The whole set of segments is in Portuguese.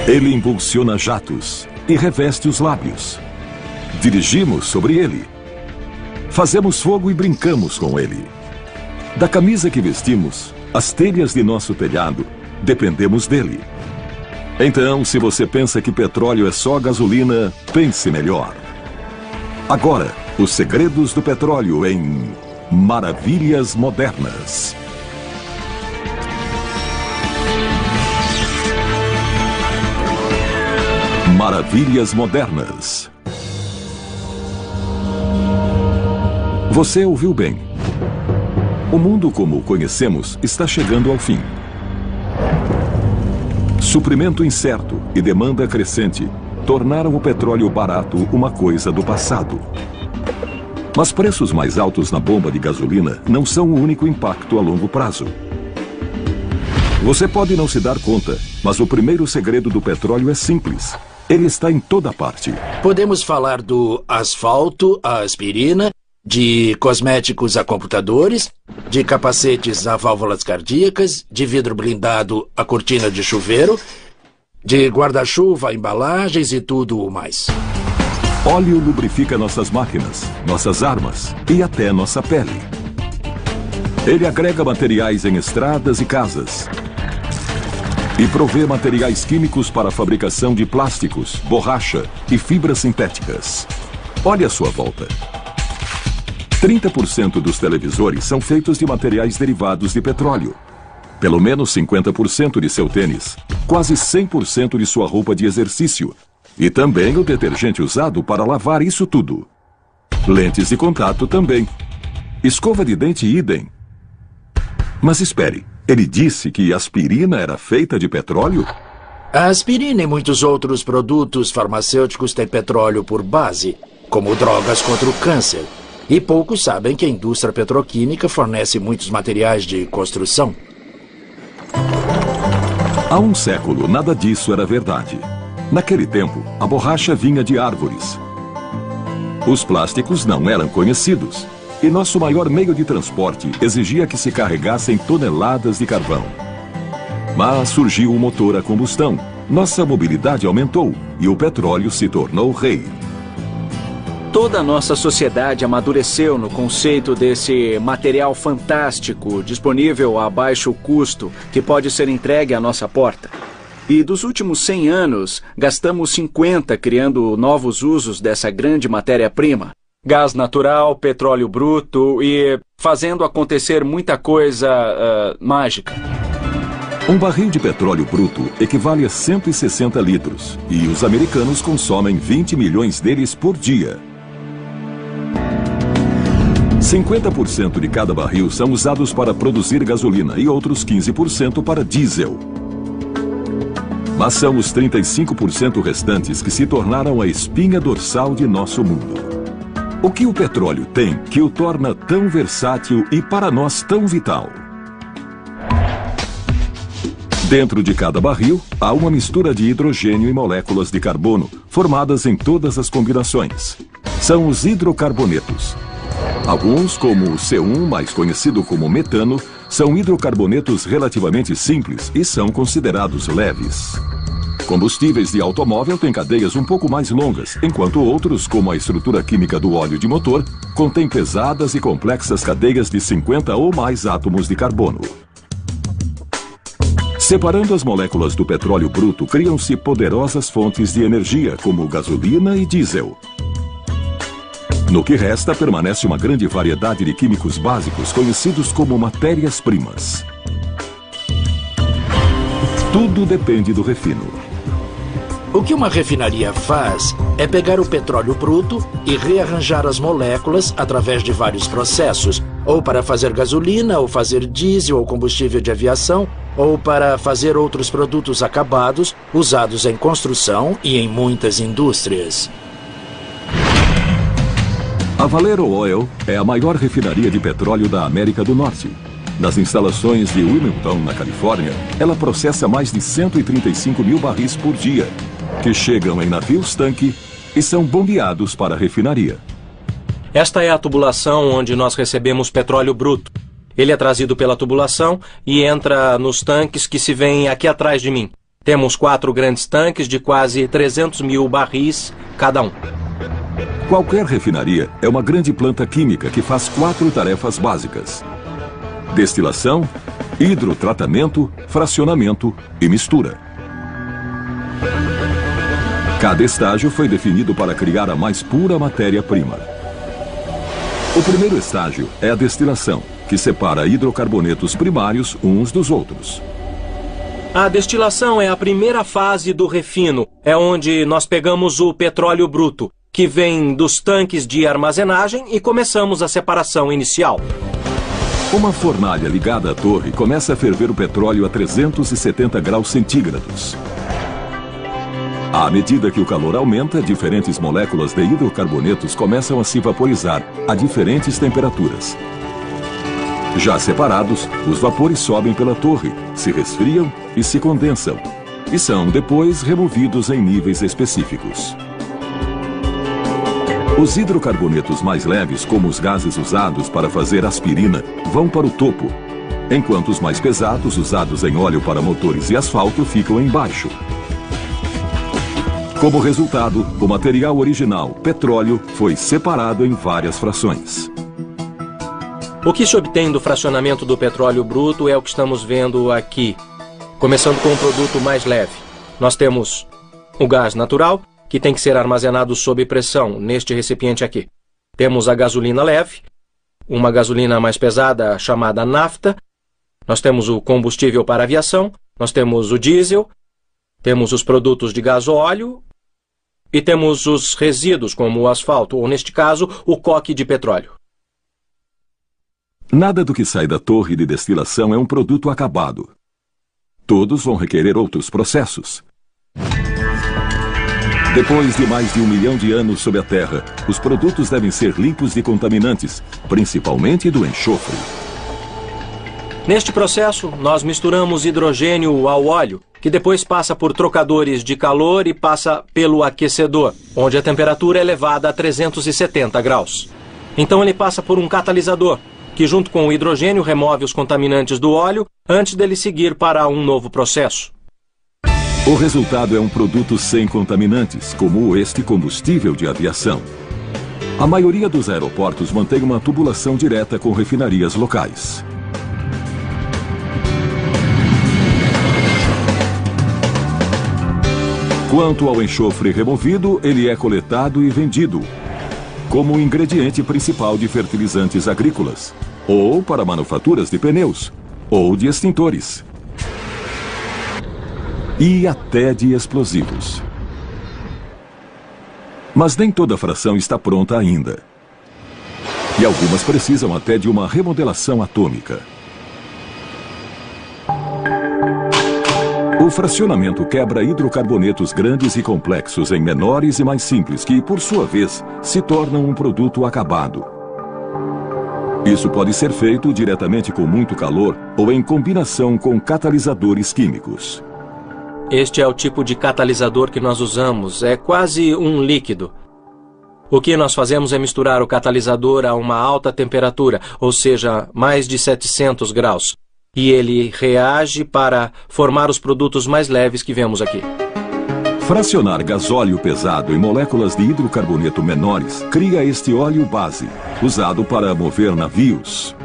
Ele impulsiona jatos e reveste os lábios. Dirigimos sobre ele. Fazemos fogo e brincamos com ele. Da camisa que vestimos, as telhas de nosso telhado, dependemos dele. Então, se você pensa que petróleo é só gasolina, pense melhor. Agora, os segredos do petróleo em Maravilhas Modernas. Maravilhas Modernas. Você ouviu bem. O mundo como o conhecemos está chegando ao fim. Suprimento incerto e demanda crescente tornaram o petróleo barato uma coisa do passado. Mas preços mais altos na bomba de gasolina não são o único impacto a longo prazo. Você pode não se dar conta, mas o primeiro segredo do petróleo é simples. Ele está em toda parte. Podemos falar do asfalto à aspirina, de cosméticos a computadores, de capacetes a válvulas cardíacas, de vidro blindado a cortina de chuveiro, de guarda-chuva a embalagens e tudo o mais. Óleo lubrifica nossas máquinas, nossas armas e até nossa pele. Ele agrega materiais em estradas e casas. E provê materiais químicos para a fabricação de plásticos, borracha e fibras sintéticas. Olhe à sua volta. 30% dos televisores são feitos de materiais derivados de petróleo. Pelo menos 50% de seu tênis. Quase 100% de sua roupa de exercício. E também o detergente usado para lavar isso tudo. Lentes de contato também. Escova de dente idem. Mas espere, ele disse que aspirina era feita de petróleo? A aspirina e muitos outros produtos farmacêuticos têm petróleo por base, como drogas contra o câncer. E poucos sabem que a indústria petroquímica fornece muitos materiais de construção. Há um século, nada disso era verdade. Naquele tempo, a borracha vinha de árvores. Os plásticos não eram conhecidos. E nosso maior meio de transporte exigia que se carregassem toneladas de carvão. Mas surgiu o motor a combustão. Nossa mobilidade aumentou e o petróleo se tornou rei. Toda a nossa sociedade amadureceu no conceito desse material fantástico, disponível a baixo custo, que pode ser entregue à nossa porta. E dos últimos 100 anos, gastamos 50 criando novos usos dessa grande matéria-prima. Gás natural, petróleo bruto e fazendo acontecer muita coisa mágica. Um barril de petróleo bruto equivale a 160 litros. E os americanos consomem 20 milhões deles por dia. 50% de cada barril são usados para produzir gasolina e outros 15% para diesel. Mas são os 35% restantes que se tornaram a espinha dorsal de nosso mundo. O que o petróleo tem que o torna tão versátil e para nós tão vital? Dentro de cada barril, há uma mistura de hidrogênio e moléculas de carbono, formadas em todas as combinações. São os hidrocarbonetos. Alguns, como o C1, mais conhecido como metano, são hidrocarbonetos relativamente simples e são considerados leves. Combustíveis de automóvel têm cadeias um pouco mais longas, enquanto outros, como a estrutura química do óleo de motor, contêm pesadas e complexas cadeias de 50 ou mais átomos de carbono. Separando as moléculas do petróleo bruto, criam-se poderosas fontes de energia, como gasolina e diesel. No que resta, permanece uma grande variedade de químicos básicos conhecidos como matérias-primas. Tudo depende do refino. O que uma refinaria faz é pegar o petróleo bruto e rearranjar as moléculas através de vários processos, ou para fazer gasolina, ou fazer diesel ou combustível de aviação, ou para fazer outros produtos acabados usados em construção e em muitas indústrias. A Valero Oil é a maior refinaria de petróleo da América do Norte. Nas instalações de Wilmington, na Califórnia, ela processa mais de 135 mil barris por dia, que chegam em navios-tanque e são bombeados para a refinaria. Esta é a tubulação onde nós recebemos petróleo bruto. Ele é trazido pela tubulação e entra nos tanques que se vêem aqui atrás de mim. Temos 4 grandes tanques de quase 300 mil barris cada um. Qualquer refinaria é uma grande planta química que faz 4 tarefas básicas: destilação, hidrotratamento, fracionamento e mistura. Cada estágio foi definido para criar a mais pura matéria-prima. O primeiro estágio é a destilação, que separa hidrocarbonetos primários uns dos outros. A destilação é a primeira fase do refino. É onde nós pegamos o petróleo bruto, que vem dos tanques de armazenagem, e começamos a separação inicial. Uma fornalha ligada à torre começa a ferver o petróleo a 370 graus centígrados. À medida que o calor aumenta, diferentes moléculas de hidrocarbonetos começam a se vaporizar a diferentes temperaturas. Já separados, os vapores sobem pela torre, se resfriam e se condensam, e são depois removidos em níveis específicos. Os hidrocarbonetos mais leves, como os gases usados para fazer aspirina, vão para o topo, enquanto os mais pesados, usados em óleo para motores e asfalto, ficam embaixo. Como resultado, o material original, petróleo, foi separado em várias frações. O que se obtém do fracionamento do petróleo bruto é o que estamos vendo aqui. Começando com o produto mais leve. Nós temos o gás natural, que tem que ser armazenado sob pressão, neste recipiente aqui. Temos a gasolina leve, uma gasolina mais pesada chamada nafta. Nós temos o combustível para aviação, nós temos o diesel, temos os produtos de gasóleo e temos os resíduos, como o asfalto, ou neste caso, o coque de petróleo. Nada do que sai da torre de destilação é um produto acabado. Todos vão requerer outros processos. Depois de mais de 1 milhão de anos sob a Terra, os produtos devem ser limpos de contaminantes, principalmente do enxofre. Neste processo, nós misturamos hidrogênio ao óleo, que depois passa por trocadores de calor e passa pelo aquecedor, onde a temperatura é elevada a 370 graus. Então ele passa por um catalisador, que junto com o hidrogênio remove os contaminantes do óleo antes dele seguir para um novo processo. O resultado é um produto sem contaminantes, como este combustível de aviação. A maioria dos aeroportos mantém uma tubulação direta com refinarias locais. Quanto ao enxofre removido, ele é coletado e vendido como o ingrediente principal de fertilizantes agrícolas, ou para manufaturas de pneus, ou de extintores, e até de explosivos. Mas nem toda fração está pronta ainda. E algumas precisam até de uma remodelação atômica. O fracionamento quebra hidrocarbonetos grandes e complexos em menores e mais simples, que, por sua vez, se tornam um produto acabado. Isso pode ser feito diretamente com muito calor ou em combinação com catalisadores químicos. Este é o tipo de catalisador que nós usamos. É quase um líquido. O que nós fazemos é misturar o catalisador a uma alta temperatura, ou seja, mais de 700 graus. E ele reage para formar os produtos mais leves que vemos aqui. Fracionar gasóleo pesado em moléculas de hidrocarboneto menores cria este óleo base, usado para mover navios.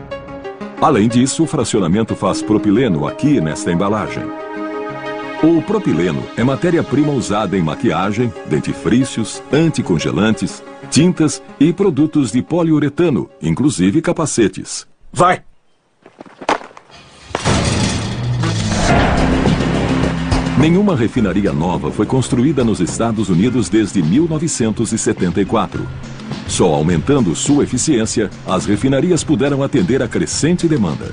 Além disso, o fracionamento faz propileno aqui nesta embalagem. O propileno é matéria-prima usada em maquiagem, dentifrícios, anticongelantes, tintas e produtos de poliuretano, inclusive capacetes. Vai! Nenhuma refinaria nova foi construída nos Estados Unidos desde 1974. Só aumentando sua eficiência, as refinarias puderam atender a crescente demanda.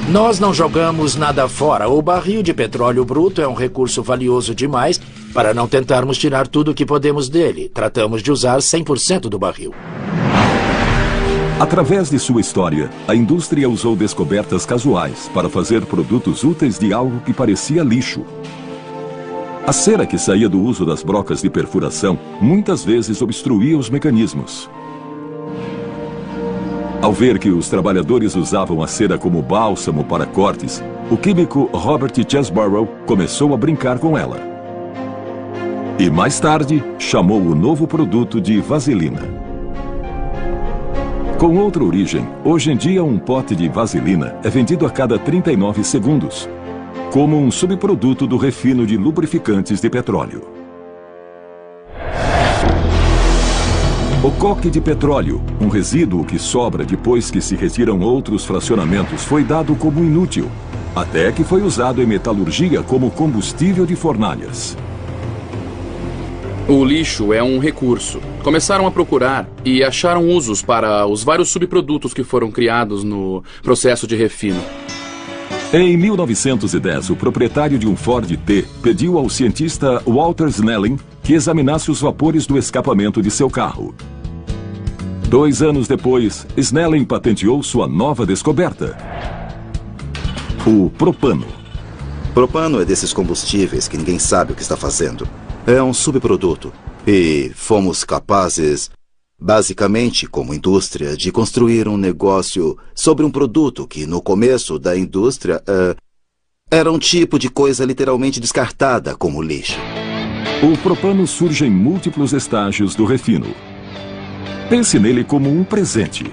Nós não jogamos nada fora. O barril de petróleo bruto é um recurso valioso demais para não tentarmos tirar tudo o que podemos dele. Tratamos de usar 100% do barril. Através de sua história, a indústria usou descobertas casuais para fazer produtos úteis de algo que parecia lixo. A cera que saía do uso das brocas de perfuração muitas vezes obstruía os mecanismos. Ao ver que os trabalhadores usavam a cera como bálsamo para cortes, o químico Robert Chesbrough começou a brincar com ela. E mais tarde, chamou o novo produto de vaselina. Com outra origem, hoje em dia um pote de vaselina é vendido a cada 39 segundos, como um subproduto do refino de lubrificantes de petróleo. O coque de petróleo, um resíduo que sobra depois que se retiram outros fracionamentos, foi dado como inútil, até que foi usado em metalurgia como combustível de fornalhas. O lixo é um recurso. Começaram a procurar e acharam usos para os vários subprodutos que foram criados no processo de refino. Em 1910, o proprietário de um Ford T pediu ao cientista Walter Snelling que examinasse os vapores do escapamento de seu carro. 2 anos depois, Snelling patenteou sua nova descoberta: o propano. Propano é desses combustíveis que ninguém sabe o que está fazendo. É um subproduto. E fomos capazes, basicamente como indústria, de construir um negócio sobre um produto que no começo da indústria era um tipo de coisa literalmente descartada como lixo. O propano surge em múltiplos estágios do refino. Pense nele como um presente.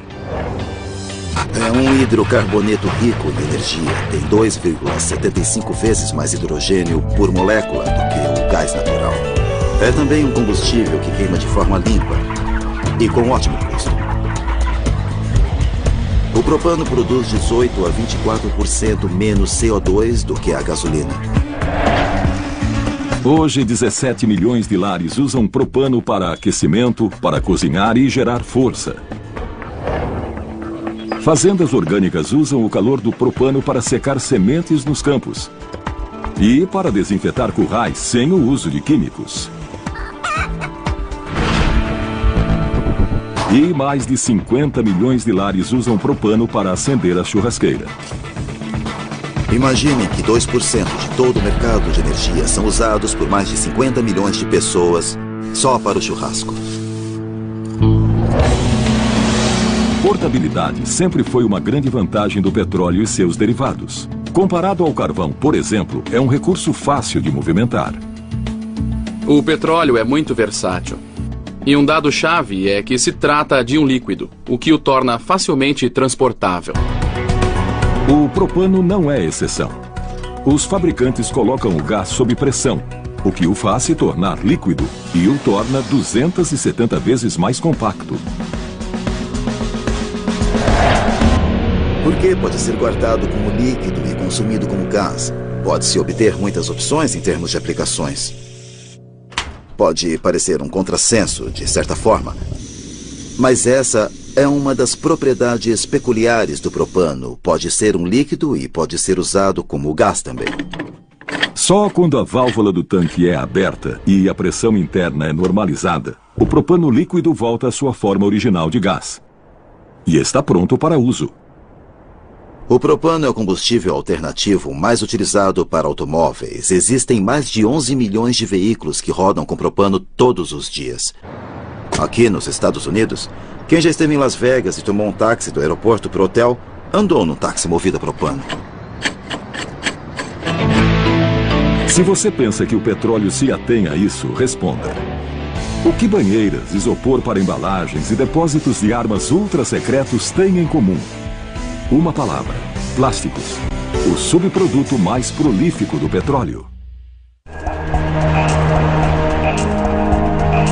É um hidrocarboneto rico em energia. Tem 2,75 vezes mais hidrogênio por molécula do que o gás natural. É também um combustível que queima de forma limpa e com ótimo custo. O propano produz 18 a 24% menos CO2 do que a gasolina. Hoje, 17 milhões de lares usam propano para aquecimento, para cozinhar e gerar força. Fazendas orgânicas usam o calor do propano para secar sementes nos campos e para desinfetar currais sem o uso de químicos. E mais de 50 milhões de lares usam propano para acender a churrasqueira. Imaginem que 2% de todo o mercado de energia são usados por mais de 50 milhões de pessoas só para o churrasco. Portabilidade sempre foi uma grande vantagem do petróleo e seus derivados. Comparado ao carvão, por exemplo, é um recurso fácil de movimentar. O petróleo é muito versátil. E um dado-chave é que se trata de um líquido, o que o torna facilmente transportável. O propano não é exceção. Os fabricantes colocam o gás sob pressão, o que o faz se tornar líquido e o torna 270 vezes mais compacto. Porque pode ser guardado como líquido e consumido como gás. Pode-se obter muitas opções em termos de aplicações. Pode parecer um contrassenso, de certa forma, mas essa é uma das propriedades peculiares do propano. Pode ser um líquido e pode ser usado como gás também. Só quando a válvula do tanque é aberta e a pressão interna é normalizada, o propano líquido volta à sua forma original de gás. E está pronto para uso. O propano é o combustível alternativo mais utilizado para automóveis. Existem mais de 11 milhões de veículos que rodam com propano todos os dias. Aqui nos Estados Unidos, quem já esteve em Las Vegas e tomou um táxi do aeroporto para o hotel, andou num táxi movido a propano. Se você pensa que o petróleo se atém a isso, responda. O que banheiras, isopor para embalagens e depósitos de armas ultra-secretos têm em comum? Uma palavra: plásticos. O subproduto mais prolífico do petróleo.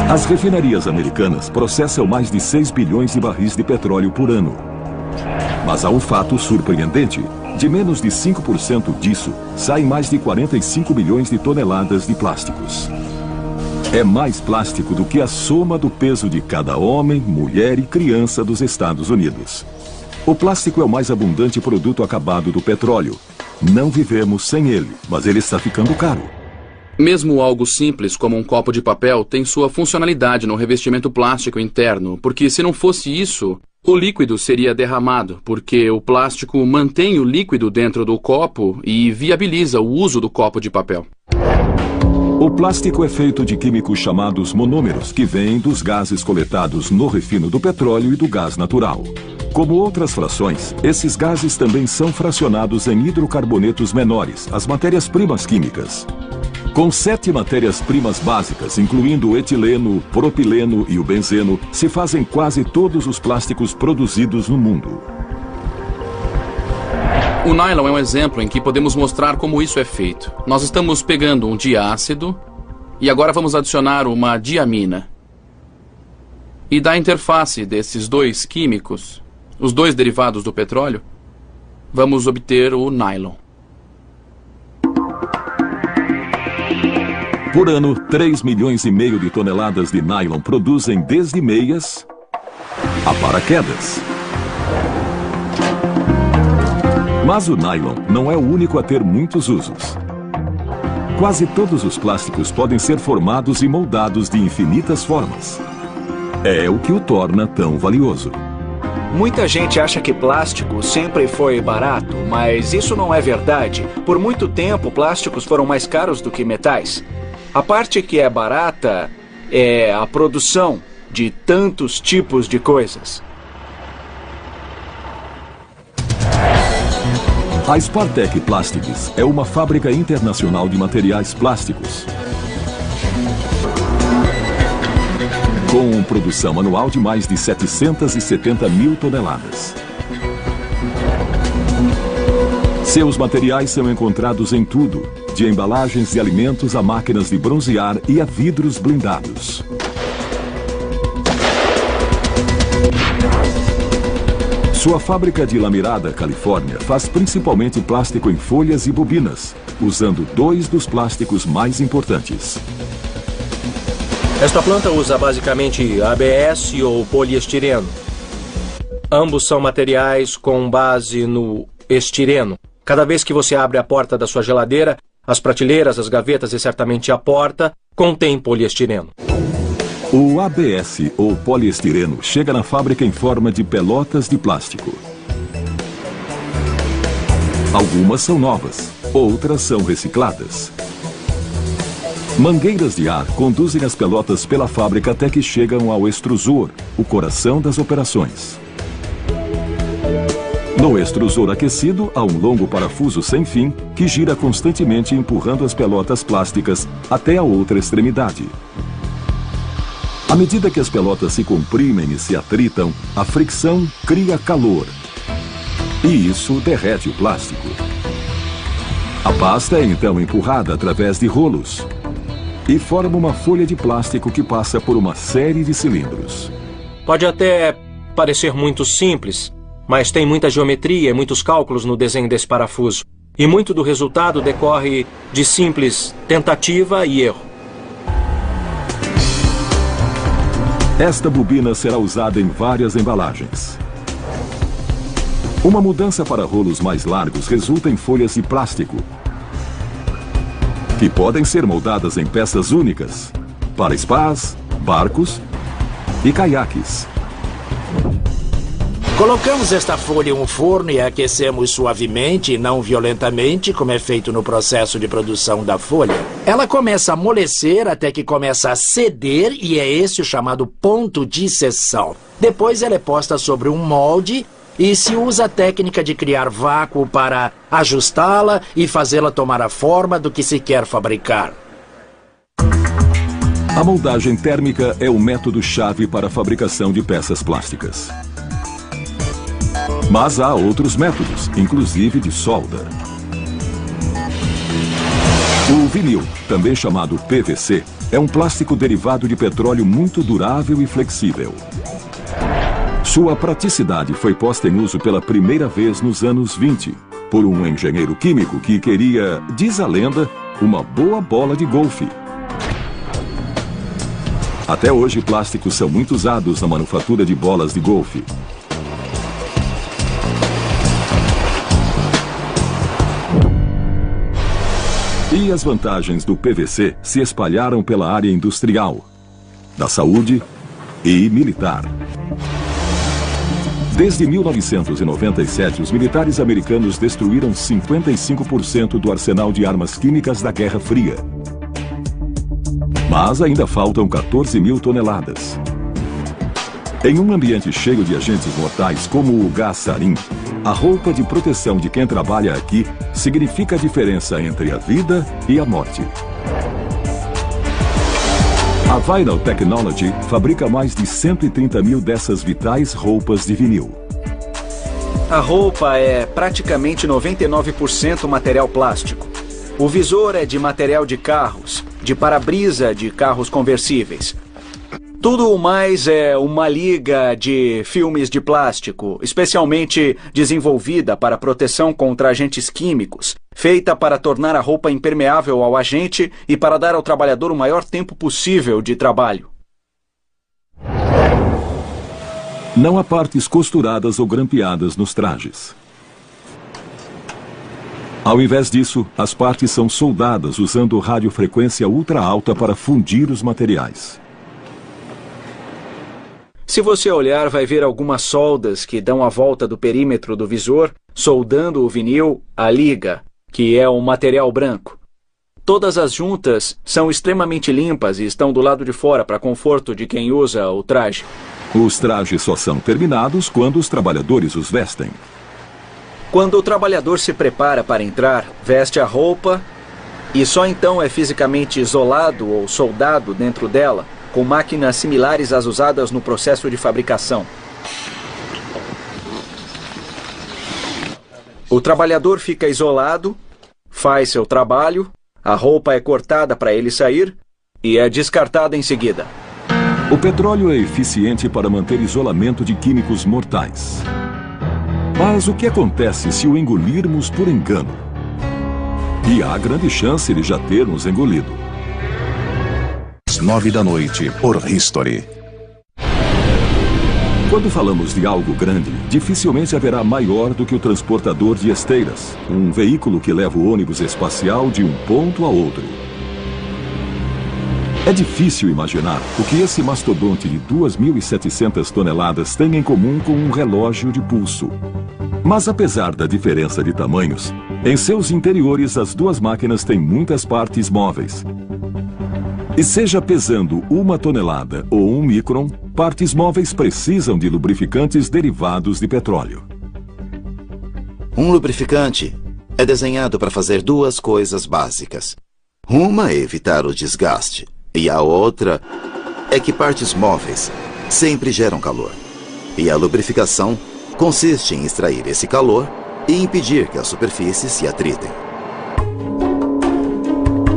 As refinarias americanas processam mais de 6 bilhões de barris de petróleo por ano. Mas há um fato surpreendente. De menos de 5% disso, saem mais de 45 milhões de toneladas de plásticos. É mais plástico do que a soma do peso de cada homem, mulher e criança dos Estados Unidos. O plástico é o mais abundante produto acabado do petróleo. Não vivemos sem ele, mas ele está ficando caro. Mesmo algo simples como um copo de papel tem sua funcionalidade no revestimento plástico interno, porque se não fosse isso, o líquido seria derramado, porque o plástico mantém o líquido dentro do copo e viabiliza o uso do copo de papel. O plástico é feito de químicos chamados monômeros, que vêm dos gases coletados no refino do petróleo e do gás natural. Como outras frações, esses gases também são fracionados em hidrocarbonetos menores, as matérias-primas químicas. Com 7 matérias-primas básicas, incluindo o etileno, o propileno e o benzeno, se fazem quase todos os plásticos produzidos no mundo. O nylon é um exemplo em que podemos mostrar como isso é feito. Nós estamos pegando um diácido e agora vamos adicionar uma diamina. E da interface desses dois químicos, os dois derivados do petróleo, vamos obter o nylon. Por ano, 3,5 milhões de toneladas de nylon produzem desde meias a paraquedas. Mas o nylon não é o único a ter muitos usos. Quase todos os plásticos podem ser formados e moldados de infinitas formas. É o que o torna tão valioso. Muita gente acha que plástico sempre foi barato, mas isso não é verdade. Por muito tempo, plásticos foram mais caros do que metais. A parte que é barata é a produção de tantos tipos de coisas. A Spartek Plastics é uma fábrica internacional de materiais plásticos, com produção anual de mais de 770 mil toneladas. Seus materiais são encontrados em tudo, de embalagens de alimentos a máquinas de bronzear e a vidros blindados. Sua fábrica de La Mirada, Califórnia, faz principalmente plástico em folhas e bobinas, usando 2 dos plásticos mais importantes. Esta planta usa basicamente ABS ou poliestireno. Ambos são materiais com base no estireno. Cada vez que você abre a porta da sua geladeira, as prateleiras, as gavetas e certamente a porta contém poliestireno. O ABS, ou poliestireno, chega na fábrica em forma de pelotas de plástico. Algumas são novas, outras são recicladas. Mangueiras de ar conduzem as pelotas pela fábrica até que chegam ao extrusor, o coração das operações. No extrusor aquecido, há um longo parafuso sem fim que gira constantemente empurrando as pelotas plásticas até a outra extremidade. À medida que as pelotas se comprimem e se atritam, a fricção cria calor. E isso derrete o plástico. A pasta é então empurrada através de rolos e forma uma folha de plástico que passa por uma série de cilindros. Pode até parecer muito simples, mas tem muita geometria e muitos cálculos no desenho desse parafuso. E muito do resultado decorre de simples tentativa e erro. Esta bobina será usada em várias embalagens. Uma mudança para rolos mais largos resulta em folhas de plástico, que podem ser moldadas em peças únicas, para spas, barcos e caiaques. Colocamos esta folha em um forno e aquecemos suavemente e não violentamente, como é feito no processo de produção da folha. Ela começa a amolecer até que começa a ceder e é esse o chamado ponto de seção. Depois ela é posta sobre um molde e se usa a técnica de criar vácuo para ajustá-la e fazê-la tomar a forma do que se quer fabricar. A moldagem térmica é o método-chave para a fabricação de peças plásticas. Mas há outros métodos, inclusive de solda. O vinil, também chamado PVC, é um plástico derivado de petróleo muito durável e flexível. Sua praticidade foi posta em uso pela primeira vez nos anos 20, por um engenheiro químico que queria, diz a lenda, uma boa bola de golfe. Até hoje, plásticos são muito usados na manufatura de bolas de golfe. E as vantagens do PVC se espalharam pela área industrial, da saúde e militar. Desde 1997, os militares americanos destruíram 55% do arsenal de armas químicas da Guerra Fria. Mas ainda faltam 14 mil toneladas. Em um ambiente cheio de agentes mortais como o gás sarin, a roupa de proteção de quem trabalha aqui significa a diferença entre a vida e a morte. A Vinyl Technology fabrica mais de 130 mil dessas vitais roupas de vinil. A roupa é praticamente 99% material plástico. O visor é de material de carros, de para-brisa de carros conversíveis. Tudo o mais é uma liga de filmes de plástico, especialmente desenvolvida para proteção contra agentes químicos, feita para tornar a roupa impermeável ao agente e para dar ao trabalhador o maior tempo possível de trabalho. Não há partes costuradas ou grampeadas nos trajes. Ao invés disso, as partes são soldadas usando radiofrequência ultra alta para fundir os materiais. Se você olhar, vai ver algumas soldas que dão a volta do perímetro do visor, soldando o vinil à liga, que é um material branco. Todas as juntas são extremamente limpas e estão do lado de fora para conforto de quem usa o traje. Os trajes só são terminados quando os trabalhadores os vestem. Quando o trabalhador se prepara para entrar, veste a roupa e só então é fisicamente isolado ou soldado dentro dela, com máquinas similares às usadas no processo de fabricação. O trabalhador fica isolado, faz seu trabalho, a roupa é cortada para ele sair e é descartada em seguida. O petróleo é eficiente para manter isolamento de químicos mortais. Mas o que acontece se o engolirmos por engano? E há grande chance de já ter nos engolido. 9 da noite, por History. Quando falamos de algo grande, dificilmente haverá maior do que o transportador de esteiras, um veículo que leva o ônibus espacial de um ponto a outro. É difícil imaginar o que esse mastodonte de 2.700 toneladas tem em comum com um relógio de pulso. Mas apesar da diferença de tamanhos, em seus interiores as duas máquinas têm muitas partes móveis. E seja pesando 1 tonelada ou 1 micron, partes móveis precisam de lubrificantes derivados de petróleo. Um lubrificante é desenhado para fazer duas coisas básicas. Uma é evitar o desgaste, e a outra é que partes móveis sempre geram calor. E a lubrificação consiste em extrair esse calor e impedir que as superfícies se atritem.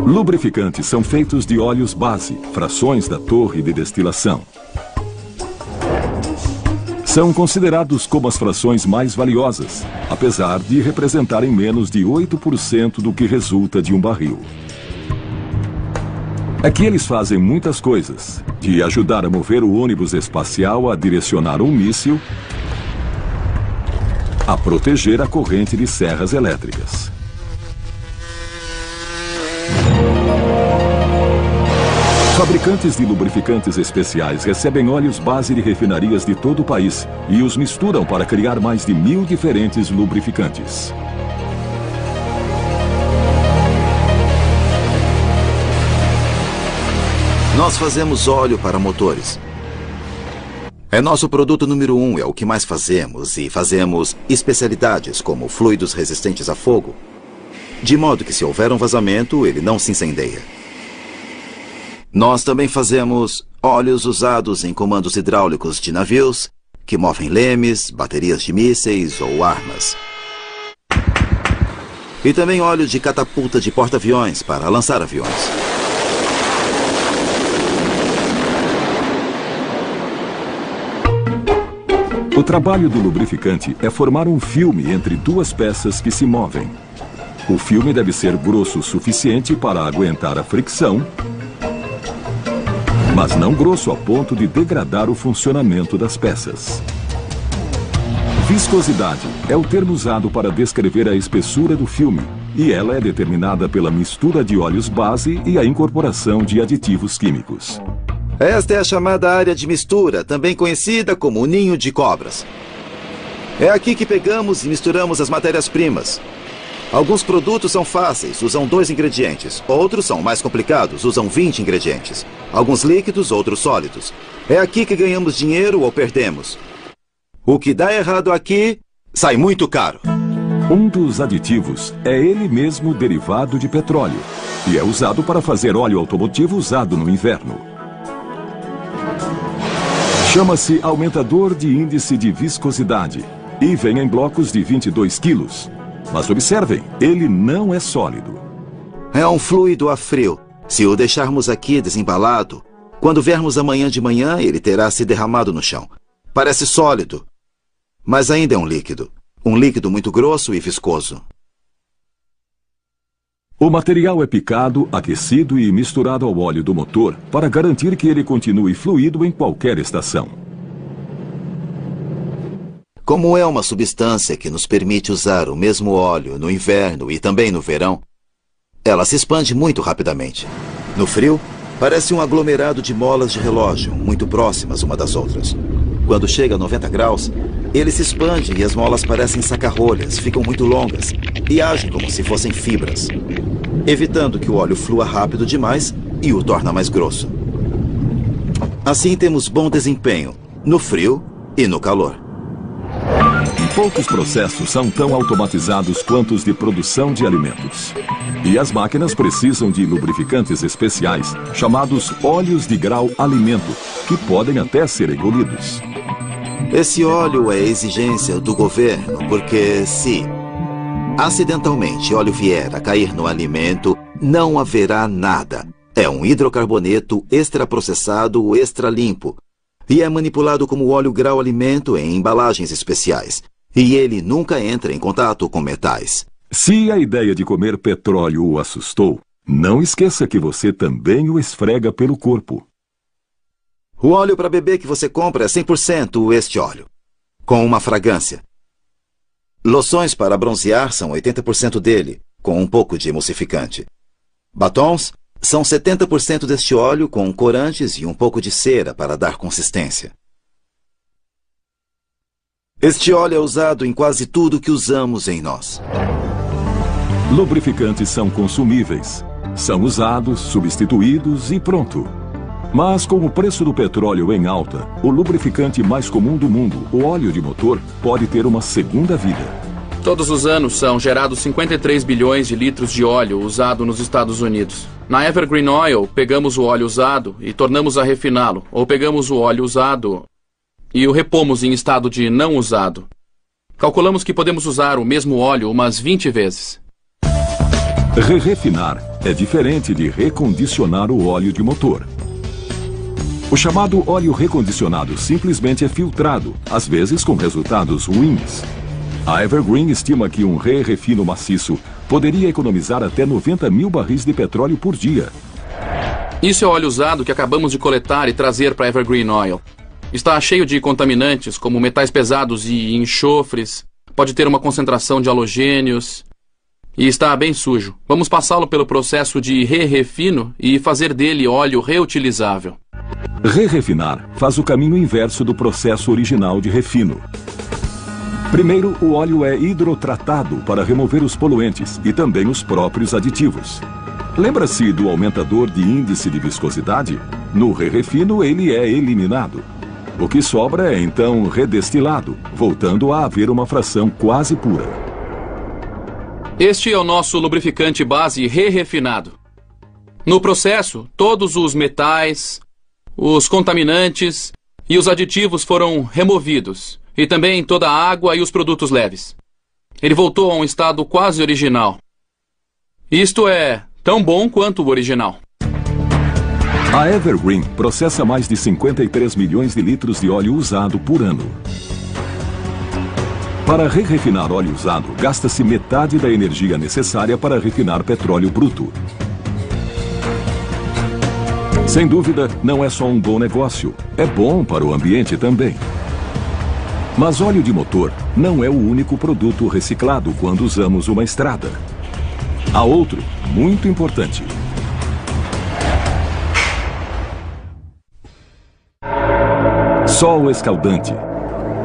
Lubrificantes são feitos de óleos base, frações da torre de destilação. São considerados como as frações mais valiosas, apesar de representarem menos de 8% do que resulta de um barril. Aqui eles fazem muitas coisas, de ajudar a mover o ônibus espacial a direcionar um míssil, a proteger a corrente de serras elétricas. Fabricantes de lubrificantes especiais recebem óleos base de refinarias de todo o país e os misturam para criar mais de 1.000 diferentes lubrificantes. Nós fazemos óleo para motores. É nosso produto número 1, é o que mais fazemos, e fazemos especialidades como fluidos resistentes a fogo, de modo que se houver um vazamento, ele não se incendeia. Nós também fazemos óleos usados em comandos hidráulicos de navios, que movem lemes, baterias de mísseis ou armas. E também óleo de catapulta de porta-aviões para lançar aviões. O trabalho do lubrificante é formar um filme entre duas peças que se movem. O filme deve ser grosso o suficiente para aguentar a fricção, mas não grosso a ponto de degradar o funcionamento das peças. Viscosidade é o termo usado para descrever a espessura do filme, e ela é determinada pela mistura de óleos base e a incorporação de aditivos químicos. Esta é a chamada área de mistura, também conhecida como o ninho de cobras. É aqui que pegamos e misturamos as matérias-primas. Alguns produtos são fáceis, usam 2 ingredientes. Outros são mais complicados, usam 20 ingredientes. Alguns líquidos, outros sólidos. É aqui que ganhamos dinheiro ou perdemos. O que dá errado aqui, sai muito caro. Um dos aditivos é ele mesmo derivado de petróleo e é usado para fazer óleo automotivo usado no inverno. Chama-se aumentador de índice de viscosidade e vem em blocos de 22 quilos. Mas observem, ele não é sólido. É um fluido a frio. Se o deixarmos aqui desembalado, quando viermos amanhã de manhã, ele terá se derramado no chão. Parece sólido, mas ainda é um líquido. Um líquido muito grosso e viscoso. O material é picado, aquecido e misturado ao óleo do motor para garantir que ele continue fluido em qualquer estação. Como é uma substância que nos permite usar o mesmo óleo no inverno e também no verão, ela se expande muito rapidamente. No frio, parece um aglomerado de molas de relógio, muito próximas uma das outras. Quando chega a 90 graus, ele se expande e as molas parecem saca-rolhas, ficam muito longas e agem como se fossem fibras, evitando que o óleo flua rápido demais e o torna mais grosso. Assim temos bom desempenho no frio e no calor. Poucos processos são tão automatizados quanto os de produção de alimentos. E as máquinas precisam de lubrificantes especiais, chamados óleos de grau alimento, que podem até ser engolidos. Esse óleo é exigência do governo, porque se acidentalmente óleo vier a cair no alimento, não haverá nada. É um hidrocarboneto extraprocessado extra limpo e é manipulado como óleo grau alimento em embalagens especiais. E ele nunca entra em contato com metais. Se a ideia de comer petróleo o assustou, não esqueça que você também o esfrega pelo corpo. O óleo para bebê que você compra é 100% este óleo, com uma fragrância. Loções para bronzear são 80% dele, com um pouco de emulsificante. Batons são 70% deste óleo, com corantes e um pouco de cera para dar consistência. Este óleo é usado em quase tudo que usamos em nós. Lubrificantes são consumíveis. São usados, substituídos e pronto. Mas com o preço do petróleo em alta, o lubrificante mais comum do mundo, o óleo de motor, pode ter uma segunda vida. Todos os anos são gerados 53 bilhões de litros de óleo usado nos Estados Unidos. Na Evergreen Oil, pegamos o óleo usado e tornamos a refiná-lo, ou pegamos o óleo usado e o repomos em estado de não usado. Calculamos que podemos usar o mesmo óleo umas 20 vezes. Refinar é diferente de recondicionar o óleo de motor. O chamado óleo recondicionado simplesmente é filtrado, às vezes com resultados ruins. A Evergreen estima que um refino maciço poderia economizar até 90 mil barris de petróleo por dia. Isso é óleo usado que acabamos de coletar e trazer para Evergreen Oil. Está cheio de contaminantes, como metais pesados e enxofres. Pode ter uma concentração de halogênios. E está bem sujo. Vamos passá-lo pelo processo de refino e fazer dele óleo reutilizável. Refinar faz o caminho inverso do processo original de refino. Primeiro, o óleo é hidrotratado para remover os poluentes e também os próprios aditivos. Lembra-se do aumentador de índice de viscosidade? No refino, ele é eliminado. O que sobra é então redestilado, voltando a haver uma fração quase pura. Este é o nosso lubrificante base refinado. No processo, todos os metais, os contaminantes e os aditivos foram removidos, e também toda a água e os produtos leves. Ele voltou a um estado quase original. Isto é tão bom quanto o original. A Evergreen processa mais de 53 milhões de litros de óleo usado por ano. Para refinar óleo usado, gasta-se metade da energia necessária para refinar petróleo bruto. Sem dúvida, não é só um bom negócio, é bom para o ambiente também. Mas óleo de motor não é o único produto reciclado quando usamos uma estrada. Há outro, muito importante. Sol escaldante,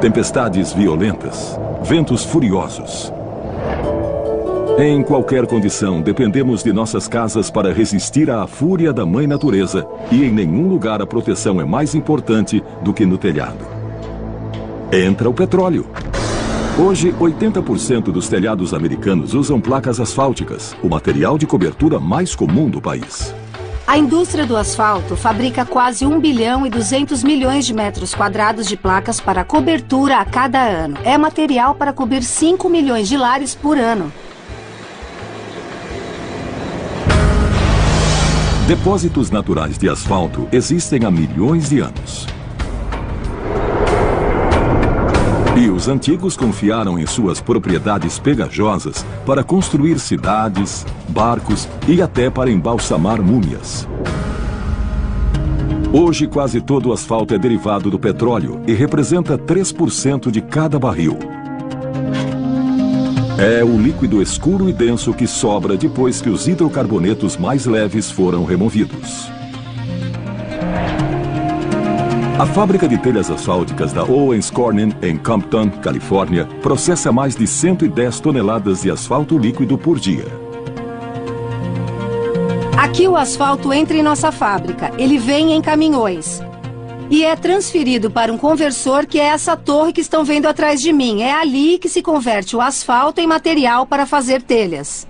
tempestades violentas, ventos furiosos. Em qualquer condição, dependemos de nossas casas para resistir à fúria da Mãe Natureza, e em nenhum lugar a proteção é mais importante do que no telhado. Entra o petróleo. Hoje, 80% dos telhados americanos usam placas asfálticas, o material de cobertura mais comum do país. A indústria do asfalto fabrica quase 1 bilhão e 200 milhões de metros quadrados de placas para cobertura a cada ano. É material para cobrir 5 milhões de lares por ano. Depósitos naturais de asfalto existem há milhões de anos. E os antigos confiaram em suas propriedades pegajosas para construir cidades, barcos e até para embalsamar múmias. Hoje, quase todo o asfalto é derivado do petróleo e representa 3% de cada barril. É o líquido escuro e denso que sobra depois que os hidrocarbonetos mais leves foram removidos. A fábrica de telhas asfálticas da Owens Corning, em Compton, Califórnia, processa mais de 110 toneladas de asfalto líquido por dia. Aqui o asfalto entra em nossa fábrica. Ele vem em caminhões. E é transferido para um conversor, que é essa torre que estão vendo atrás de mim. É ali que se converte o asfalto em material para fazer telhas.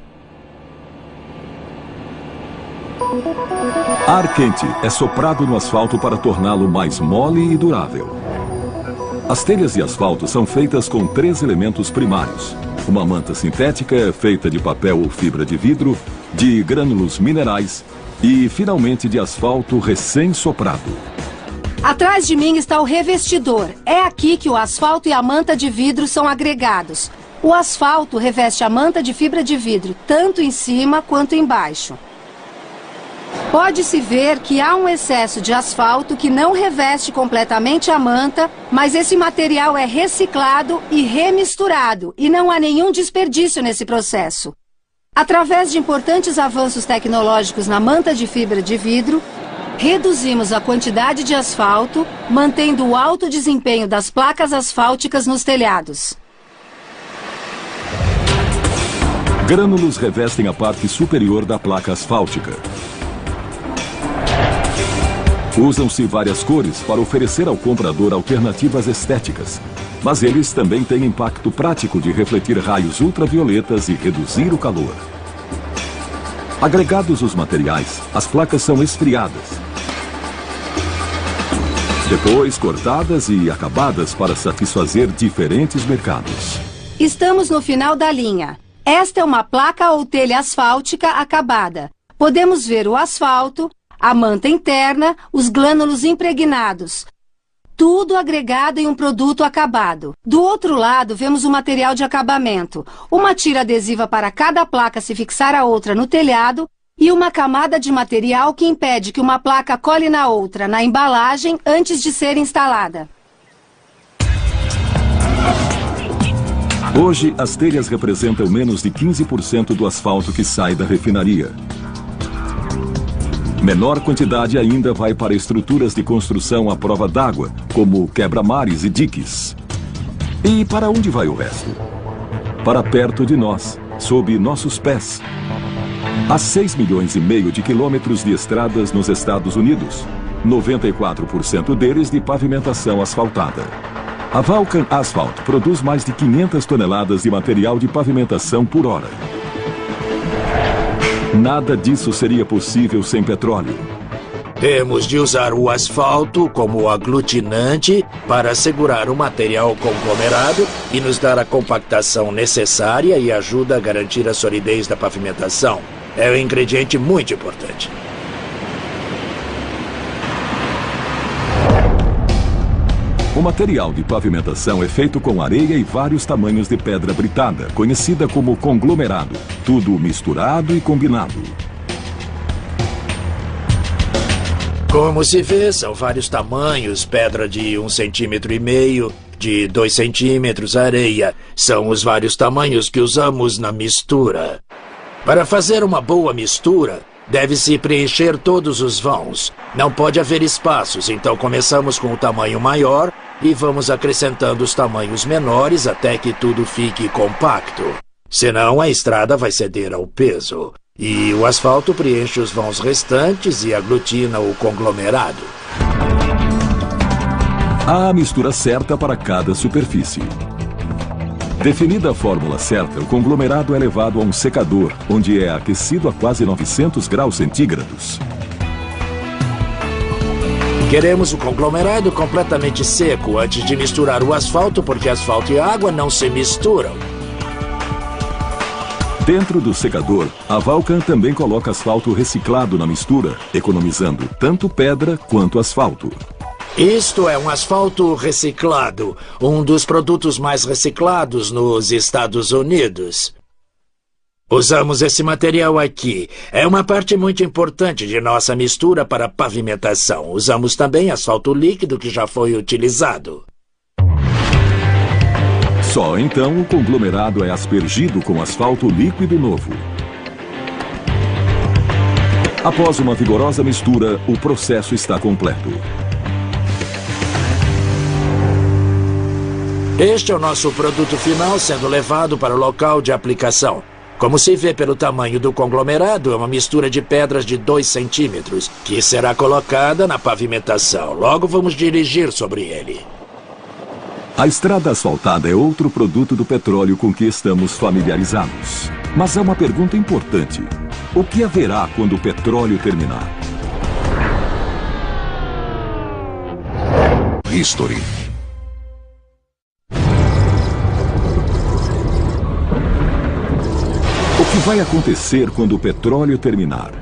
Ar quente é soprado no asfalto para torná-lo mais mole e durável. As telhas de asfalto são feitas com 3 elementos primários. Uma manta sintética feita de papel ou fibra de vidro, de grânulos minerais e, finalmente, de asfalto recém-soprado. Atrás de mim está o revestidor. É aqui que o asfalto e a manta de vidro são agregados. O asfalto reveste a manta de fibra de vidro, tanto em cima quanto embaixo. Pode-se ver que há um excesso de asfalto que não reveste completamente a manta, mas esse material é reciclado e remisturado, e não há nenhum desperdício nesse processo. Através de importantes avanços tecnológicos na manta de fibra de vidro, reduzimos a quantidade de asfalto, mantendo o alto desempenho das placas asfálticas nos telhados. Grânulos revestem a parte superior da placa asfáltica. Usam-se várias cores para oferecer ao comprador alternativas estéticas, mas eles também têm impacto prático de refletir raios ultravioletas e reduzir o calor. Agregados os materiais, as placas são esfriadas, depois cortadas e acabadas para satisfazer diferentes mercados. Estamos no final da linha. Esta é uma placa ou telha asfáltica acabada. Podemos ver o asfalto, a manta interna, os glânulos impregnados. Tudo agregado em um produto acabado. Do outro lado, vemos o material de acabamento. Uma tira adesiva para cada placa se fixar a outra no telhado e uma camada de material que impede que uma placa cole na outra na embalagem antes de ser instalada. Hoje, as telhas representam menos de 15% do asfalto que sai da refinaria. Menor quantidade ainda vai para estruturas de construção à prova d'água, como quebra-mares e diques. E para onde vai o resto? Para perto de nós, sob nossos pés. Há 6,5 milhões de quilômetros de estradas nos Estados Unidos, 94% deles de pavimentação asfaltada. A Vulcan Asphalt produz mais de 500 toneladas de material de pavimentação por hora. Nada disso seria possível sem petróleo. Temos de usar o asfalto como aglutinante para segurar o material conglomerado e nos dar a compactação necessária e ajuda a garantir a solidez da pavimentação. É um ingrediente muito importante. O material de pavimentação é feito com areia e vários tamanhos de pedra britada, conhecida como conglomerado, tudo misturado e combinado. Como se vê, são vários tamanhos, pedra de 1,5 centímetros, de 2 centímetros, areia. São os vários tamanhos que usamos na mistura. Para fazer uma boa mistura, deve-se preencher todos os vãos. Não pode haver espaços, então começamos com o tamanho maior e vamos acrescentando os tamanhos menores até que tudo fique compacto. Senão a estrada vai ceder ao peso. E o asfalto preenche os vãos restantes e aglutina o conglomerado. Há a mistura certa para cada superfície. Definida a fórmula certa, o conglomerado é levado a um secador, onde é aquecido a quase 900 graus centígrados. Queremos o conglomerado completamente seco antes de misturar o asfalto, porque asfalto e água não se misturam. Dentro do secador, a Vulcan também coloca asfalto reciclado na mistura, economizando tanto pedra quanto asfalto. Isto é um asfalto reciclado, um dos produtos mais reciclados nos Estados Unidos. Usamos esse material aqui. É uma parte muito importante de nossa mistura para pavimentação. Usamos também asfalto líquido que já foi utilizado. Só então o conglomerado é aspergido com asfalto líquido novo. Após uma vigorosa mistura, o processo está completo. Este é o nosso produto final sendo levado para o local de aplicação. Como se vê pelo tamanho do conglomerado, é uma mistura de pedras de 2 centímetros, que será colocada na pavimentação. Logo vamos dirigir sobre ele. A estrada asfaltada é outro produto do petróleo com que estamos familiarizados. Mas há uma pergunta importante. O que haverá quando o petróleo terminar? History. O que vai acontecer quando o petróleo terminar?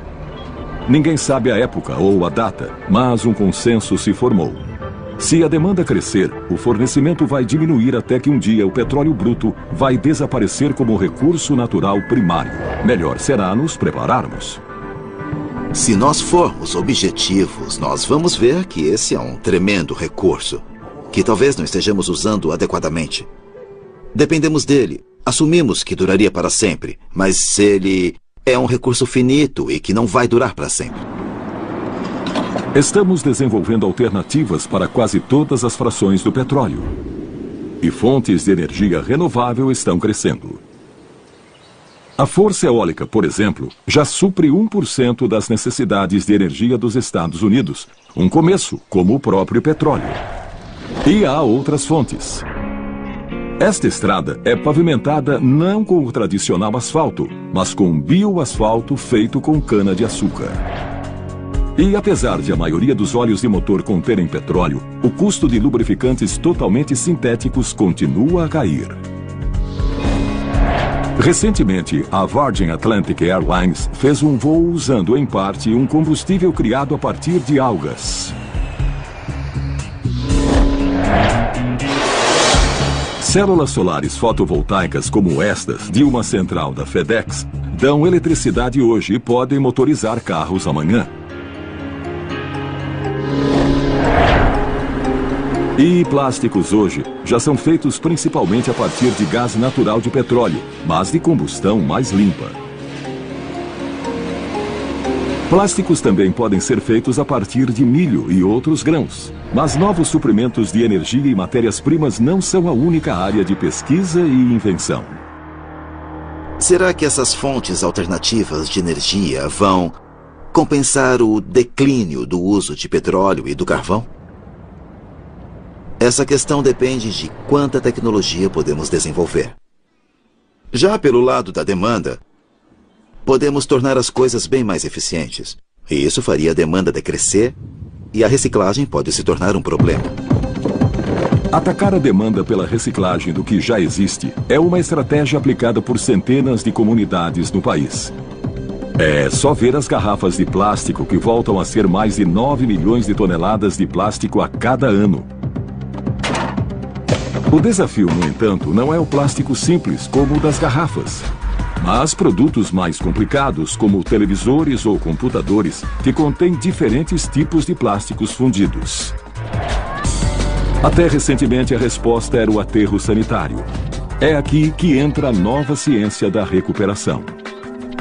Ninguém sabe a época ou a data, mas um consenso se formou. Se a demanda crescer, o fornecimento vai diminuir até que um dia o petróleo bruto vai desaparecer como recurso natural primário. Melhor será nos prepararmos. Se nós formos objetivos, nós vamos ver que esse é um tremendo recurso, que talvez não estejamos usando adequadamente. Dependemos dele. Assumimos que duraria para sempre, mas ele é um recurso finito e que não vai durar para sempre. Estamos desenvolvendo alternativas para quase todas as frações do petróleo. E fontes de energia renovável estão crescendo. A força eólica, por exemplo, já supre 1% das necessidades de energia dos Estados Unidos. Um começo, como o próprio petróleo. E há outras fontes. Esta estrada é pavimentada não com o tradicional asfalto, mas com bioasfalto feito com cana-de-açúcar. E apesar de a maioria dos óleos de motor conterem petróleo, o custo de lubrificantes totalmente sintéticos continua a cair. Recentemente, a Virgin Atlantic Airlines fez um voo usando, em parte, um combustível criado a partir de algas. Células solares fotovoltaicas como estas, de uma central da FedEx, dão eletricidade hoje e podem motorizar carros amanhã. E plásticos hoje já são feitos principalmente a partir de gás natural de petróleo, mas de combustão mais limpa. Plásticos também podem ser feitos a partir de milho e outros grãos. Mas novos suprimentos de energia e matérias-primas não são a única área de pesquisa e invenção. Será que essas fontes alternativas de energia vão compensar o declínio do uso de petróleo e do carvão? Essa questão depende de quanta tecnologia podemos desenvolver. Já pelo lado da demanda, podemos tornar as coisas bem mais eficientes. E isso faria a demanda decrescer e a reciclagem pode se tornar um problema. Atacar a demanda pela reciclagem do que já existe é uma estratégia aplicada por centenas de comunidades no país. É só ver as garrafas de plástico que voltam a ser mais de 9 milhões de toneladas de plástico a cada ano. O desafio, no entanto, não é o plástico simples, como o das garrafas, mas produtos mais complicados, como televisores ou computadores, que contêm diferentes tipos de plásticos fundidos. Até recentemente, a resposta era o aterro sanitário. É aqui que entra a nova ciência da recuperação.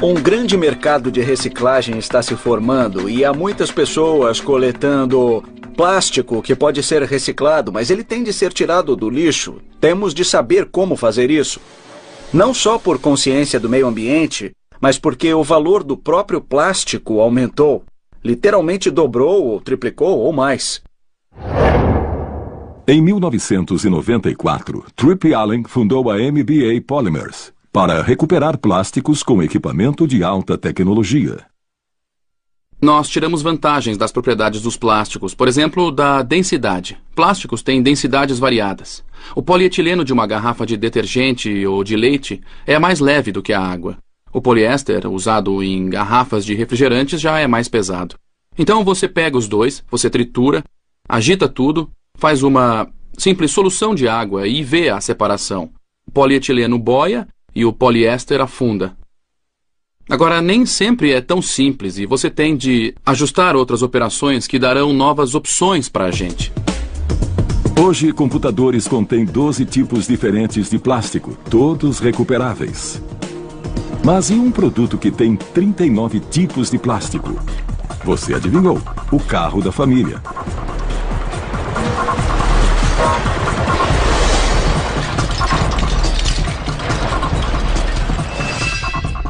Um grande mercado de reciclagem está se formando e há muitas pessoas coletando plástico que pode ser reciclado, mas ele tem de ser tirado do lixo. Temos de saber como fazer isso. Não só por consciência do meio ambiente, mas porque o valor do próprio plástico aumentou. Literalmente dobrou ou triplicou ou mais. Em 1994, Tripp Allen fundou a MBA Polymers para recuperar plásticos com equipamento de alta tecnologia. Nós tiramos vantagens das propriedades dos plásticos, por exemplo, da densidade. Plásticos têm densidades variadas. O polietileno de uma garrafa de detergente ou de leite é mais leve do que a água. O poliéster, usado em garrafas de refrigerantes, já é mais pesado. Então você pega os dois, você tritura, agita tudo, faz uma simples solução de água e vê a separação. O polietileno boia e o poliéster afunda. Agora, nem sempre é tão simples e você tem de ajustar outras operações que darão novas opções para a gente. Hoje, computadores contêm 12 tipos diferentes de plástico, todos recuperáveis. Mas e um produto que tem 39 tipos de plástico? Você adivinhou, o carro da família.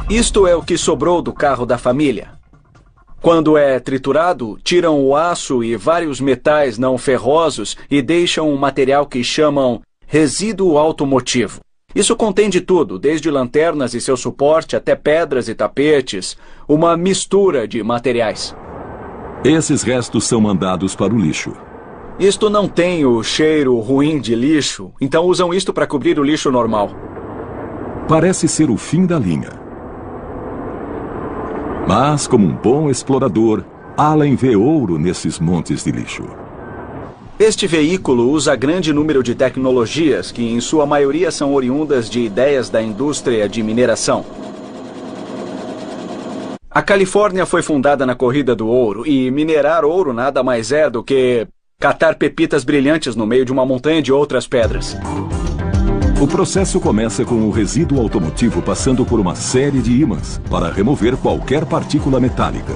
Isto é o que sobrou do carro da família. Quando é triturado, tiram o aço e vários metais não ferrosos e deixam um material que chamam resíduo automotivo. Isso contém de tudo, desde lanternas e seu suporte até pedras e tapetes, uma mistura de materiais. Esses restos são mandados para o lixo. Isto não tem o cheiro ruim de lixo, então usam isto para cobrir o lixo normal. Parece ser o fim da linha. Mas, como um bom explorador, Allen vê ouro nesses montes de lixo. Este veículo usa grande número de tecnologias que, em sua maioria, são oriundas de ideias da indústria de mineração. A Califórnia foi fundada na corrida do ouro, e minerar ouro nada mais é do que catar pepitas brilhantes no meio de uma montanha de outras pedras. O processo começa com o resíduo automotivo passando por uma série de ímãs para remover qualquer partícula metálica.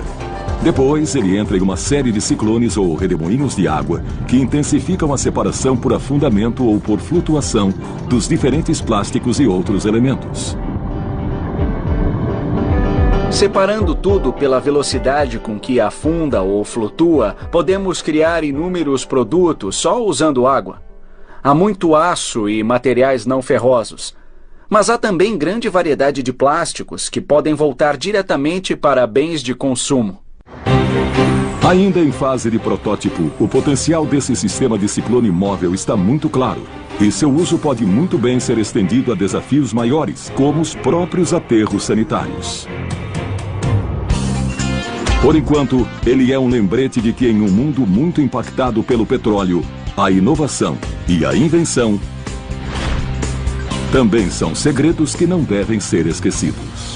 Depois, ele entra em uma série de ciclones ou redemoinhos de água que intensificam a separação por afundamento ou por flutuação dos diferentes plásticos e outros elementos. Separando tudo pela velocidade com que afunda ou flutua, podemos criar inúmeros produtos só usando água. Há muito aço e materiais não ferrosos. Mas há também grande variedade de plásticos que podem voltar diretamente para bens de consumo. Ainda em fase de protótipo, o potencial desse sistema de ciclone móvel está muito claro. E seu uso pode muito bem ser estendido a desafios maiores, como os próprios aterros sanitários. Por enquanto, ele é um lembrete de que em um mundo muito impactado pelo petróleo, a inovação e a invenção também são segredos que não devem ser esquecidos.